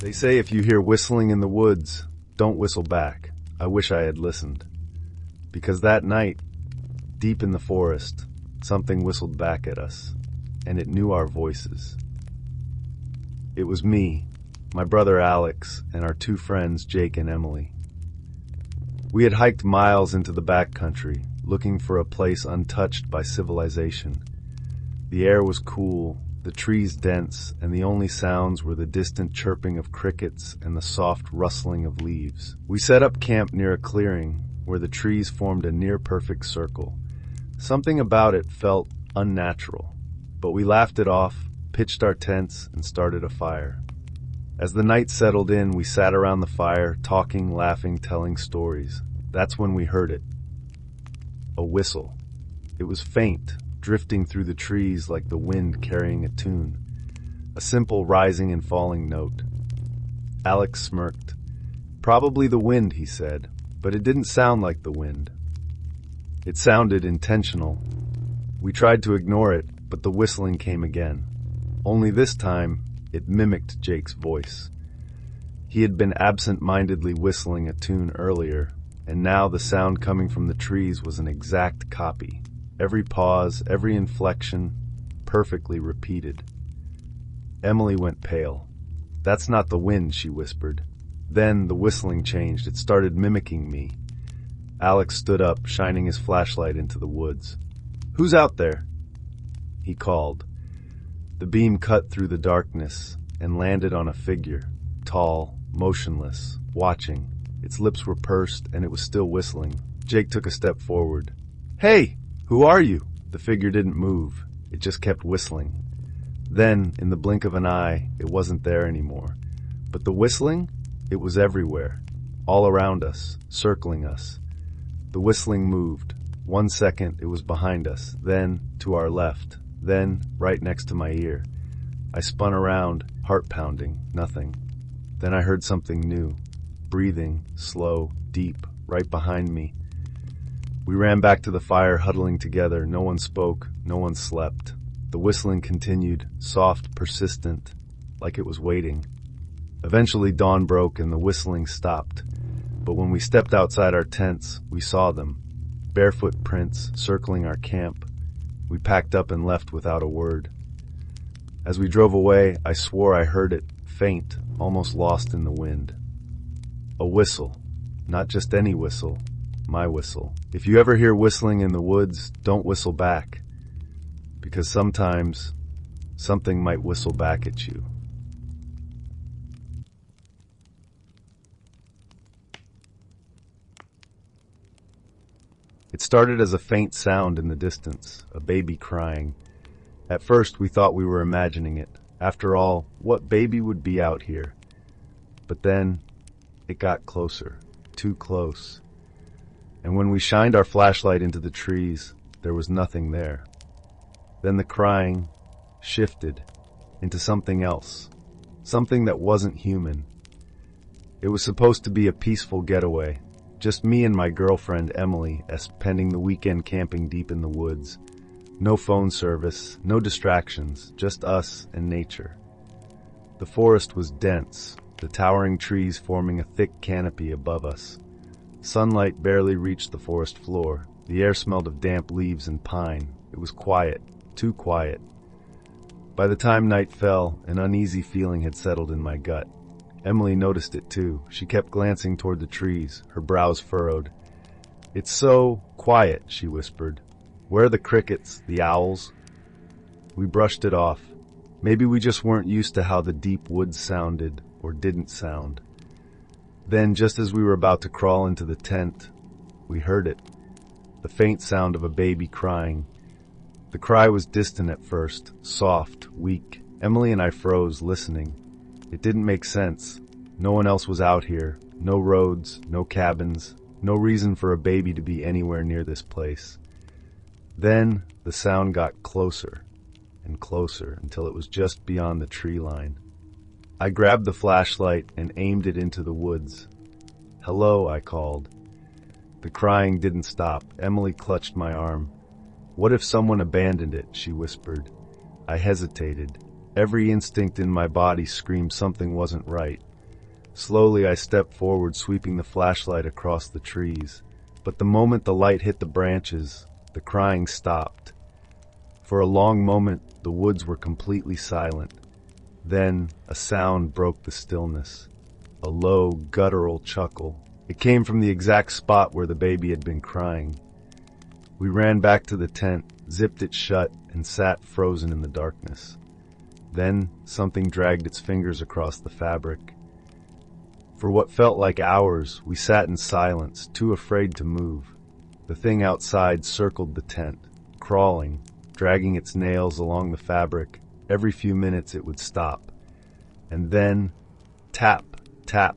They say if you hear whistling in the woods, don't whistle back. I wish I had listened. Because that night, deep in the forest, something whistled back at us, and it knew our voices. It was me, my brother Alex, and our two friends Jake and Emily. We had hiked miles into the backcountry, looking for a place untouched by civilization. The air was cool, the trees dense, and the only sounds were the distant chirping of crickets and the soft rustling of leaves. We set up camp near a clearing where the trees formed a near-perfect circle. Something about it felt unnatural, but we laughed it off, pitched our tents, and started a fire. As the night settled in, we sat around the fire, talking, laughing, telling stories. That's when we heard it. A whistle. It was faint, drifting through the trees like the wind carrying a tune. A simple rising and falling note. Alex smirked. Probably the wind, he said, but it didn't sound like the wind. It sounded intentional. We tried to ignore it, but the whistling came again. Only this time, it mimicked Jake's voice. He had been absent-mindedly whistling a tune earlier, and now the sound coming from the trees was an exact copy. Every pause, every inflection, perfectly repeated. Emily went pale. "That's not the wind," she whispered. Then the whistling changed. It started mimicking me. Alex stood up, shining his flashlight into the woods. "Who's out there?" he called. The beam cut through the darkness and landed on a figure, tall, motionless, watching. Its lips were pursed, and it was still whistling. Jake took a step forward. "Hey, who are you?" The figure didn't move. It just kept whistling. Then, in the blink of an eye, it wasn't there anymore. But the whistling? It was everywhere, all around us, circling us. The whistling moved. 1 second, it was behind us, then to our left, then right next to my ear. I spun around, heart pounding, nothing. Then I heard something new, breathing, slow, deep, right behind me. We ran back to the fire, huddling together. No one spoke, no one slept. The whistling continued, soft, persistent, like it was waiting. Eventually dawn broke and the whistling stopped. But when we stepped outside our tents, we saw them. Barefoot prints circling our camp. We packed up and left without a word. As we drove away, I swore I heard it, faint, almost lost in the wind. A whistle. Not just any whistle. My whistle. If you ever hear whistling in the woods, don't whistle back. Because sometimes, something might whistle back at you. It started as a faint sound in the distance, a baby crying. At first, we thought we were imagining it. After all, what baby would be out here? But then, it got closer, too close. And when we shined our flashlight into the trees, there was nothing there. Then the crying shifted into something else, something that wasn't human. It was supposed to be a peaceful getaway. Just me and my girlfriend, Emily, spending the weekend camping deep in the woods. No phone service, no distractions, just us and nature. The forest was dense, the towering trees forming a thick canopy above us. Sunlight barely reached the forest floor. The air smelled of damp leaves and pine. It was quiet, too quiet. By the time night fell, an uneasy feeling had settled in my gut. Emily noticed it too. She kept glancing toward the trees, her brows furrowed. "It's so quiet," she whispered. "Where are the crickets, the owls?" We brushed it off. Maybe we just weren't used to how the deep woods sounded, or didn't sound. Then, just as we were about to crawl into the tent, we heard it. The faint sound of a baby crying. The cry was distant at first, soft, weak. Emily and I froze, listening. It didn't make sense. No one else was out here. No roads, no cabins, no reason for a baby to be anywhere near this place. Then the sound got closer and closer until it was just beyond the tree line. I grabbed the flashlight and aimed it into the woods. "Hello," I called. The crying didn't stop. Emily clutched my arm. "What if someone abandoned it?" she whispered. I hesitated. Every instinct in my body screamed something wasn't right. Slowly I stepped forward, sweeping the flashlight across the trees. But the moment the light hit the branches, the crying stopped. For a long moment, the woods were completely silent. Then a sound broke the stillness. A low, guttural chuckle. It came from the exact spot where the baby had been crying. We ran back to the tent, zipped it shut, and sat frozen in the darkness. Then something dragged its fingers across the fabric. For what felt like hours, we sat in silence, too afraid to move. The thing outside circled the tent, crawling, dragging its nails along the fabric. Every few minutes it would stop. And then, tap, tap,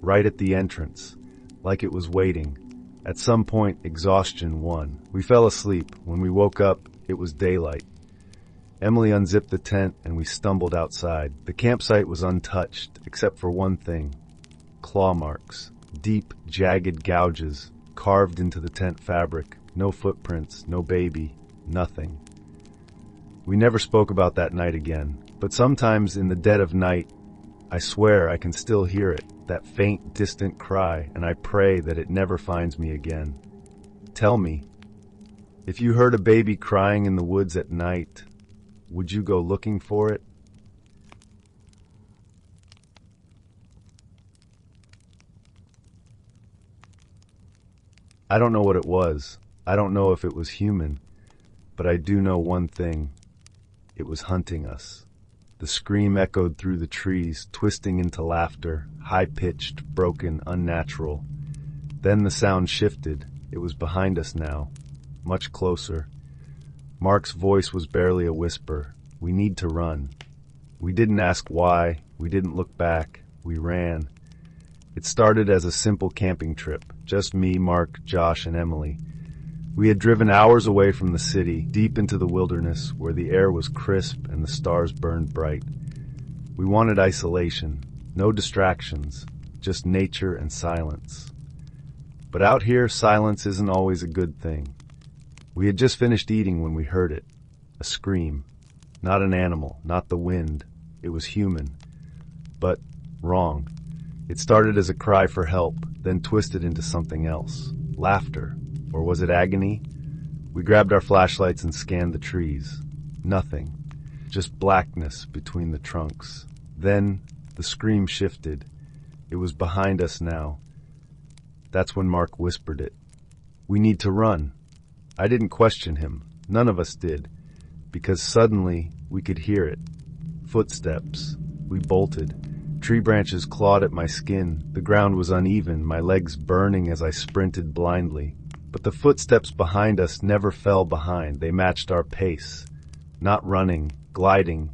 right at the entrance, like it was waiting. At some point, exhaustion won. We fell asleep. When we woke up, it was daylight. Emily unzipped the tent and we stumbled outside. The campsite was untouched, except for one thing. Claw marks. Deep, jagged gouges, carved into the tent fabric. No footprints, no baby, nothing. We never spoke about that night again, but sometimes in the dead of night, I swear I can still hear it, that faint, distant cry, and I pray that it never finds me again. Tell me, if you heard a baby crying in the woods at night, would you go looking for it? I don't know what it was. I don't know if it was human, but I do know one thing. It was hunting us. The scream echoed through the trees, twisting into laughter, high-pitched, broken, unnatural. Then the sound shifted. It was behind us now, much closer. Mark's voice was barely a whisper. We need to run. We didn't ask why. We didn't look back. We ran. It started as a simple camping trip. Just me, Mark, Josh, and Emily. We had driven hours away from the city, deep into the wilderness, where the air was crisp and the stars burned bright. We wanted isolation, no distractions, just nature and silence. But out here, silence isn't always a good thing. We had just finished eating when we heard it. A scream. Not an animal, not the wind. It was human. But wrong. It started as a cry for help, then twisted into something else. Laughter. Or was it agony? We grabbed our flashlights and scanned the trees. Nothing. Just blackness between the trunks. Then the scream shifted. It was behind us now. That's when Mark whispered it. We need to run. I didn't question him. None of us did. Because suddenly we could hear it. Footsteps. We bolted. Tree branches clawed at my skin. The ground was uneven, my legs burning as I sprinted blindly. But the footsteps behind us never fell behind. They matched our pace. Not running, gliding.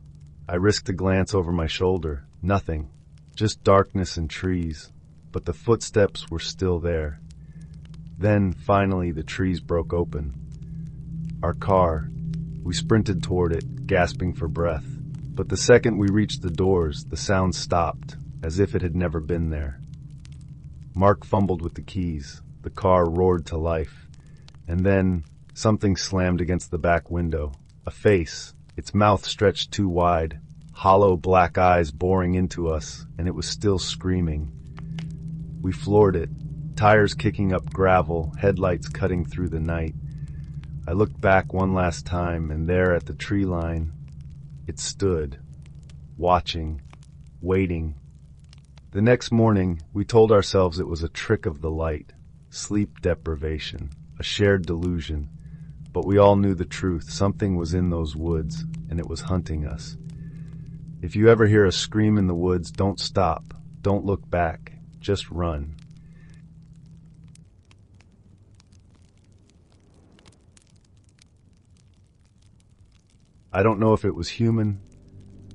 I risked a glance over my shoulder. Nothing. Just darkness and trees. But the footsteps were still there. Then, finally, the trees broke open. Our car. We sprinted toward it, gasping for breath. But the second we reached the doors, the sound stopped, as if it had never been there. Mark fumbled with the keys. The car roared to life. And then something slammed against the back window. A face, its mouth stretched too wide, hollow black eyes boring into us, and it was still screaming. We floored it, tires kicking up gravel, headlights cutting through the night. I looked back one last time, and there at the tree line, it stood, watching, waiting. The next morning, we told ourselves it was a trick of the light. Sleep deprivation, a shared delusion. But we all knew the truth. Something was in those woods, and it was hunting us. If you ever hear a scream in the woods, don't stop. Don't look back. Just run. I don't know if it was human.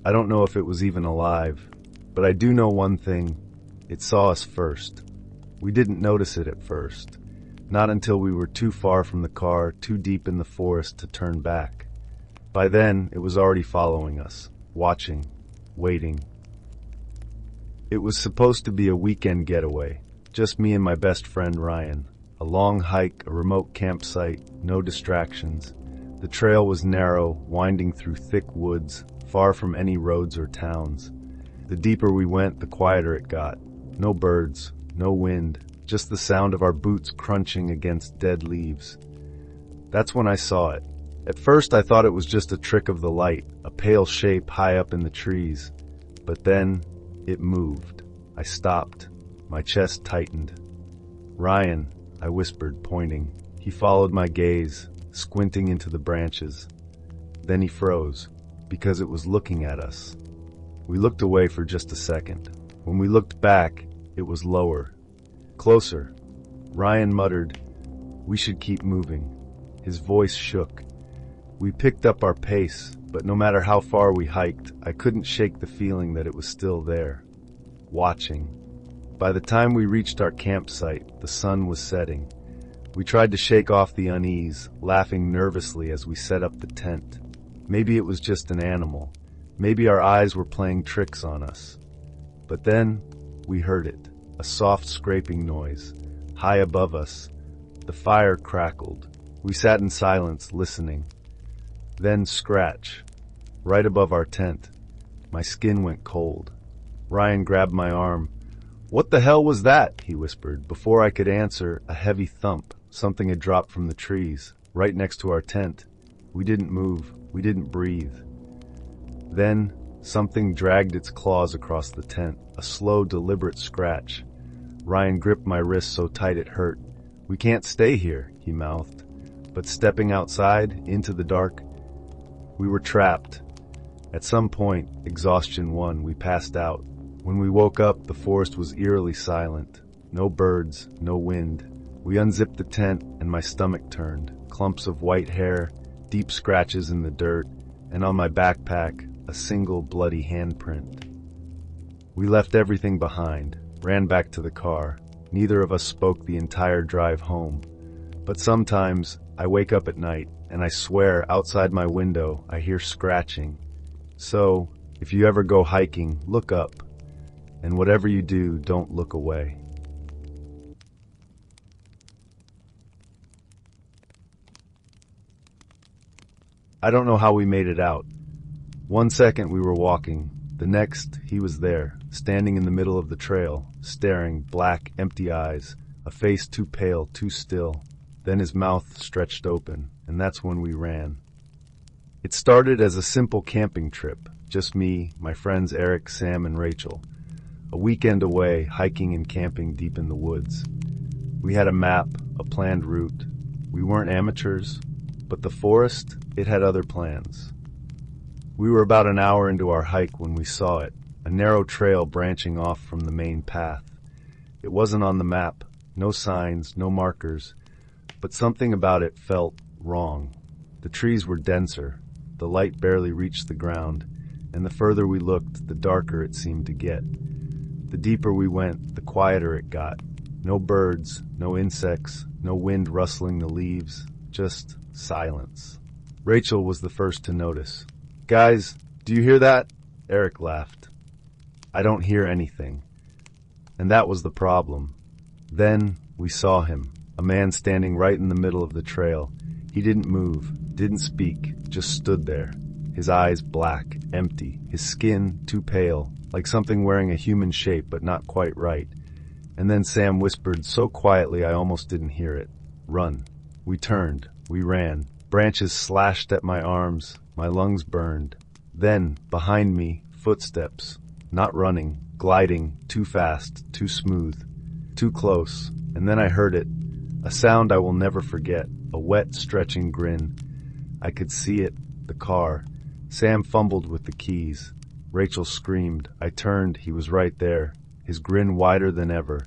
I don't know if it was even alive. But I do know one thing. It saw us first. We didn't notice it at first, not until we were too far from the car, too deep in the forest to turn back. By then, it was already following us, watching, waiting. It was supposed to be a weekend getaway, just me and my best friend Ryan. A long hike, a remote campsite, no distractions. The trail was narrow, winding through thick woods, far from any roads or towns. The deeper we went, the quieter it got. No birds, no wind, just the sound of our boots crunching against dead leaves. That's when I saw it. At first I thought it was just a trick of the light, a pale shape high up in the trees. But then it moved. I stopped. My chest tightened. "Ryan," I whispered, pointing. He followed my gaze, squinting into the branches. Then he froze, because it was looking at us. We looked away for just a second. When we looked back, it was lower. Closer. Ryan muttered, "We should keep moving." His voice shook. We picked up our pace, but no matter how far we hiked, I couldn't shake the feeling that it was still there, watching. By the time we reached our campsite, the sun was setting. We tried to shake off the unease, laughing nervously as we set up the tent. Maybe it was just an animal. Maybe our eyes were playing tricks on us. But then we heard it, a soft scraping noise, high above us. The fire crackled. We sat in silence, listening. Then scratch, right above our tent. My skin went cold. Ryan grabbed my arm. "What the hell was that?" he whispered. Before I could answer, a heavy thump. Something had dropped from the trees, right next to our tent. We didn't move. We didn't breathe. Then something dragged its claws across the tent, a slow, deliberate scratch. Ryan gripped my wrist so tight it hurt. "We can't stay here," he mouthed. But stepping outside, into the dark, we were trapped. At some point, exhaustion won. We passed out. When we woke up, the forest was eerily silent. No birds, no wind. We unzipped the tent, and my stomach turned. Clumps of white hair, deep scratches in the dirt, and on my backpack, a single bloody handprint. We left everything behind, ran back to the car. Neither of us spoke the entire drive home. But sometimes, I wake up at night, and I swear outside my window I hear scratching. So, if you ever go hiking, look up. And whatever you do, don't look away. I don't know how we made it out. 1 second we were walking. The next, he was there, standing in the middle of the trail, staring, black, empty eyes, a face too pale, too still. Then his mouth stretched open, and that's when we ran. It started as a simple camping trip, just me, my friends Eric, Sam, and Rachel. A weekend away, hiking and camping deep in the woods. We had a map, a planned route. We weren't amateurs, but the forest, it had other plans. We were about an hour into our hike when we saw it, a narrow trail branching off from the main path. It wasn't on the map, no signs, no markers, but something about it felt wrong. The trees were denser, the light barely reached the ground, and the further we looked, the darker it seemed to get. The deeper we went, the quieter it got. No birds, no insects, no wind rustling the leaves, just silence. Rachel was the first to notice. "Guys, do you hear that?" Eric laughed. "I don't hear anything." And that was the problem. Then we saw him, a man standing right in the middle of the trail. He didn't move, didn't speak, just stood there. His eyes black, empty, his skin too pale, like something wearing a human shape but not quite right. And then Sam whispered so quietly I almost didn't hear it. "Run." We turned, we ran. Branches slashed at my arms, my lungs burned. Then, behind me, footsteps. Not running, gliding, too fast, too smooth, too close. And then I heard it, a sound I will never forget, a wet, stretching grin. I could see it, the car. Sam fumbled with the keys. Rachel screamed. I turned, he was right there, his grin wider than ever.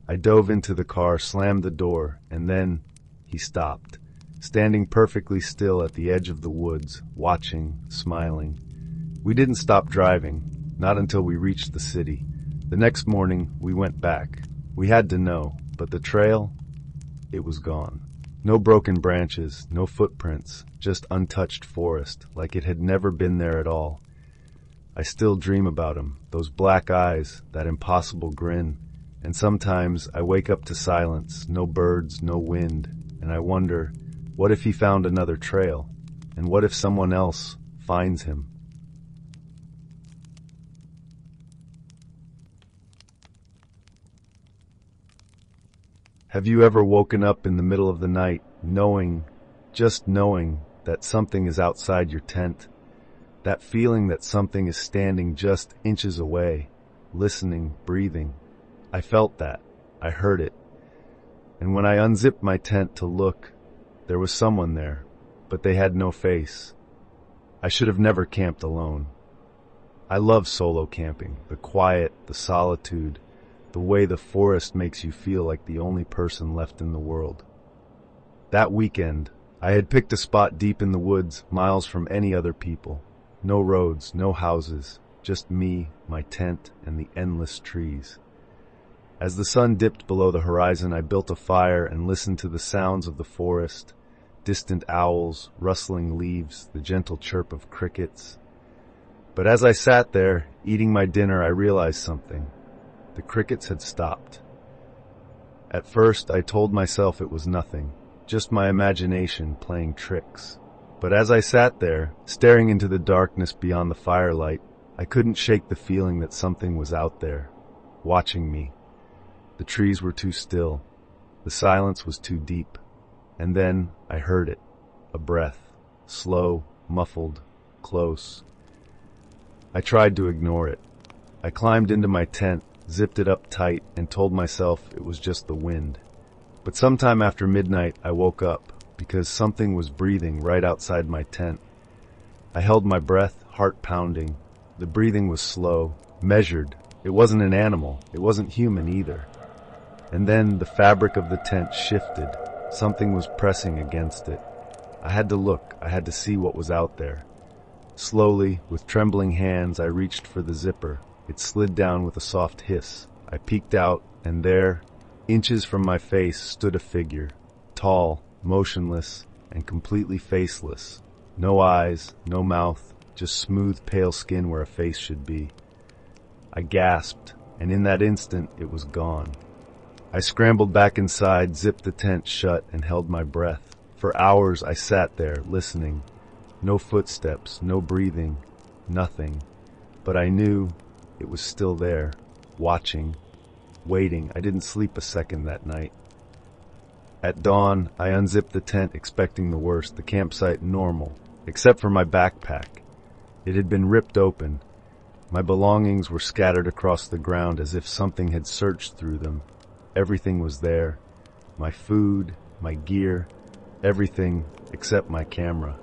I dove into the car, slammed the door, and then he stopped, standing perfectly still at the edge of the woods, watching, smiling. We didn't stop driving, not until we reached the city. The next morning, we went back. We had to know, but the trail, it was gone. No broken branches, no footprints, just untouched forest, like it had never been there at all. I still dream about him, those black eyes, that impossible grin. And sometimes I wake up to silence, no birds, no wind, and I wonder, what if he found another trail? And what if someone else finds him? Have you ever woken up in the middle of the night just knowing that something is outside your tent? That feeling that something is standing just inches away, listening, breathing. I felt that. I heard it. And when I unzipped my tent to look, there was someone there, but they had no face. I should have never camped alone. I love solo camping, the quiet, the solitude, the way the forest makes you feel like the only person left in the world. That weekend, I had picked a spot deep in the woods, miles from any other people. No roads, no houses, just me, my tent, and the endless trees. As the sun dipped below the horizon, I built a fire and listened to the sounds of the forest, distant owls, rustling leaves, the gentle chirp of crickets. But as I sat there, eating my dinner, I realized something. The crickets had stopped. At first, I told myself it was nothing, just my imagination playing tricks. But as I sat there, staring into the darkness beyond the firelight, I couldn't shake the feeling that something was out there, watching me. The trees were too still. The silence was too deep. And then I heard it, a breath, slow, muffled, close. I tried to ignore it. I climbed into my tent, zipped it up tight, and told myself it was just the wind. But sometime after midnight, I woke up because something was breathing right outside my tent. I held my breath, heart pounding. The breathing was slow, measured. It wasn't an animal. It wasn't human either. And then the fabric of the tent shifted. Something was pressing against it. I had to look. I had to see what was out there. Slowly, with trembling hands, I reached for the zipper. It slid down with a soft hiss. I peeked out, and there, inches from my face, stood a figure. Tall, motionless, and completely faceless. No eyes, no mouth, just smooth, pale skin where a face should be. I gasped, and in that instant, it was gone. I scrambled back inside, zipped the tent shut, and held my breath. For hours I sat there, listening. No footsteps, no breathing, nothing. But I knew it was still there, watching, waiting. I didn't sleep a second that night. At dawn, I unzipped the tent expecting the worst, the campsite normal, except for my backpack. It had been ripped open. My belongings were scattered across the ground as if something had searched through them. Everything was there. My food, my gear, everything except my camera.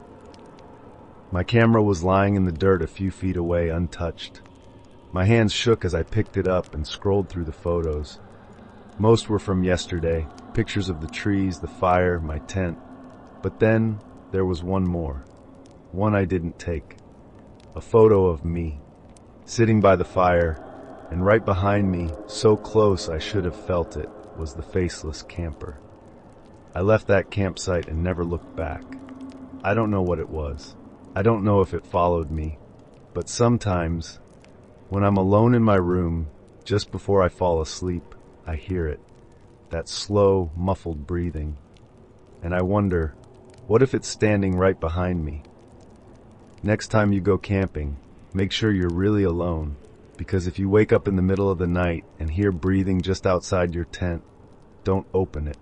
My camera was lying in the dirt a few feet away, untouched. My hands shook as I picked it up and scrolled through the photos. Most were from yesterday, pictures of the trees, the fire, my tent. But then there was one more. One I didn't take. A photo of me, sitting by the fire, and right behind me, so close I should have felt it, was the faceless camper. I left that campsite and never looked back. I don't know what it was. I don't know if it followed me. But sometimes, when I'm alone in my room, just before I fall asleep, I hear it. That slow, muffled breathing. And I wonder, what if it's standing right behind me? Next time you go camping, make sure you're really alone. Because if you wake up in the middle of the night and hear breathing just outside your tent, don't open it.